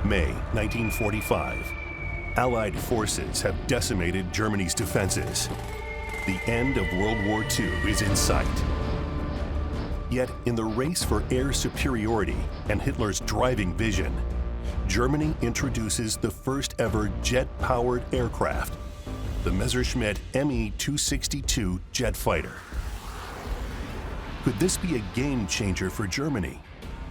May 1945. Allied forces have decimated Germany's defenses. The end of World War II is in sight. Yet, in the race for air superiority and Hitler's driving vision, Germany introduces the first ever jet-powered aircraft, the Messerschmitt Me-262 jet fighter. Could this be a game changer for Germany?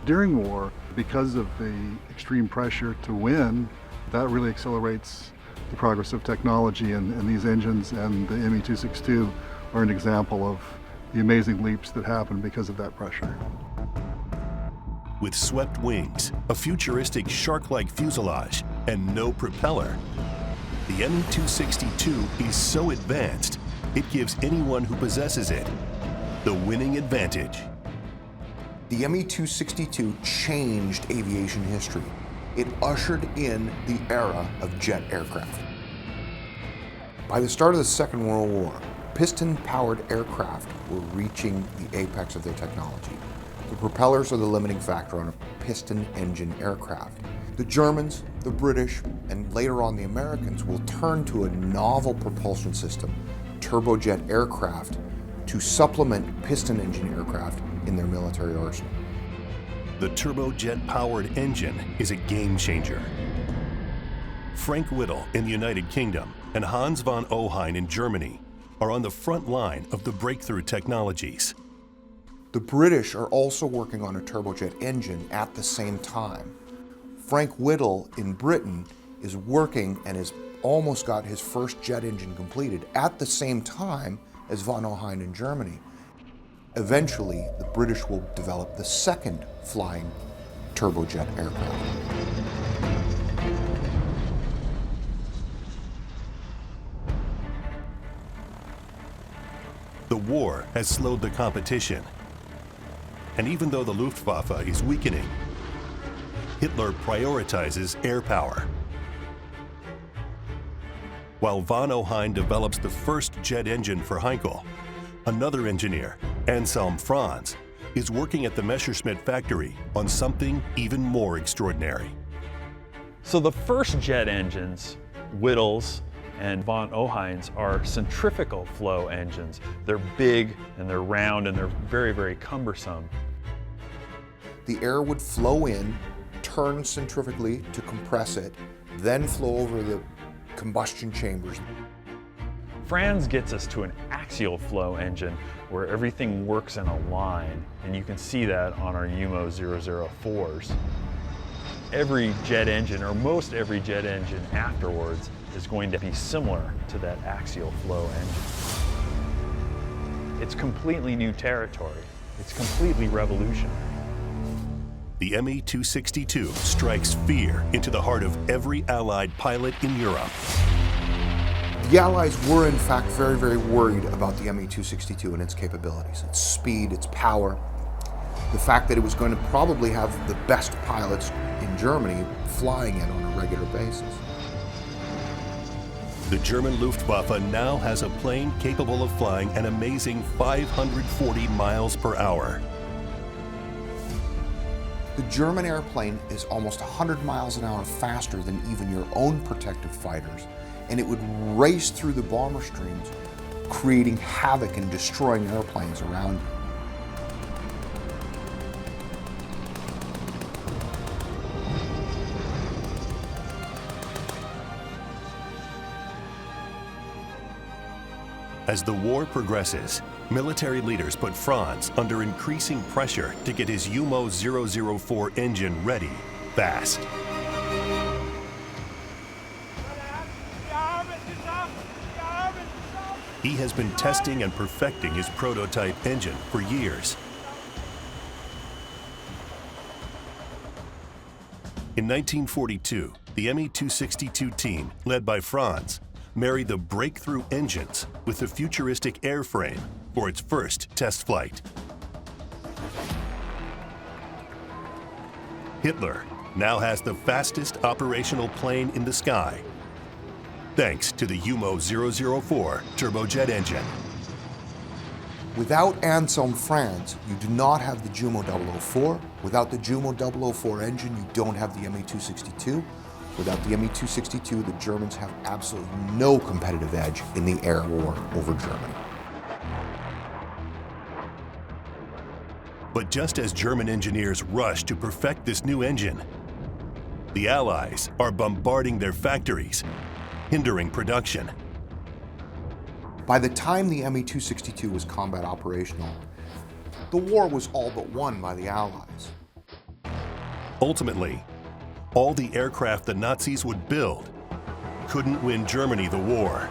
During war, because of the extreme pressure to win, that really accelerates the progress of technology, and these engines and the Me-262 are an example of the amazing leaps that happen because of that pressure. With swept wings, a futuristic shark-like fuselage, and no propeller, the Me-262 is so advanced, it gives anyone who possesses it the winning advantage. The Me-262 changed aviation history. It ushered in the era of jet aircraft. By the start of the Second World War, piston-powered aircraft were reaching the apex of their technology. The propellers are the limiting factor on a piston engine aircraft. The Germans, the British, and later on the Americans will turn to a novel propulsion system, turbojet aircraft, to supplement piston engine aircraft in their military arsenal. The turbojet-powered engine is a game changer. Frank Whittle in the United Kingdom and Hans von Ohain in Germany are on the front line of the breakthrough technologies. The British are also working on a turbojet engine at the same time. Frank Whittle in Britain is working and has almost got his first jet engine completed at the same time as von Ohain in Germany. Eventually, the British will develop the second flying turbojet aircraft. The war has slowed the competition. And even though the Luftwaffe is weakening, Hitler prioritizes air power. While von Ohain develops the first jet engine for Heinkel, another engineer, Anselm Franz, is working at the Messerschmitt factory on something even more extraordinary. So the first jet engines, Whittle's and von Ohain's, are centrifugal flow engines. They're big and they're round and they're very, very cumbersome. The air would flow in, turn centrifugally to compress it, then flow over the combustion chambers. Franz gets us to an axial flow engine where everything works in a line, and you can see that on our UMO 004s. Every jet engine, or most every jet engine afterwards, is going to be similar to that axial flow engine. It's completely new territory. It's completely revolutionary. The Me-262 strikes fear into the heart of every Allied pilot in Europe. The Allies were in fact very, very worried about the Me-262 and its capabilities, its speed, its power, the fact that it was going to probably have the best pilots in Germany flying it on a regular basis. The German Luftwaffe now has a plane capable of flying an amazing 540 miles per hour. The German airplane is almost 100 miles an hour faster than even your own protective fighters, and it would race through the bomber streams, creating havoc and destroying airplanes around you. As the war progresses, military leaders put Franz under increasing pressure to get his UMO 004 engine ready fast. He has been testing and perfecting his prototype engine for years. In 1942, the Me-262 team, led by Franz, married the breakthrough engines with the futuristic airframe for its first test flight. Hitler now has the fastest operational plane in the sky, thanks to the UMO 004 turbojet engine. Without Anselm Franz, you do not have the Jumo 004. Without the Jumo 004 engine, you don't have the Me-262. Without the Me-262, the Germans have absolutely no competitive edge in the air war over Germany. But just as German engineers rush to perfect this new engine, the Allies are bombarding their factories, hindering production. By the time the Me-262 was combat operational, the war was all but won by the Allies. Ultimately, all the aircraft the Nazis would build couldn't win Germany the war.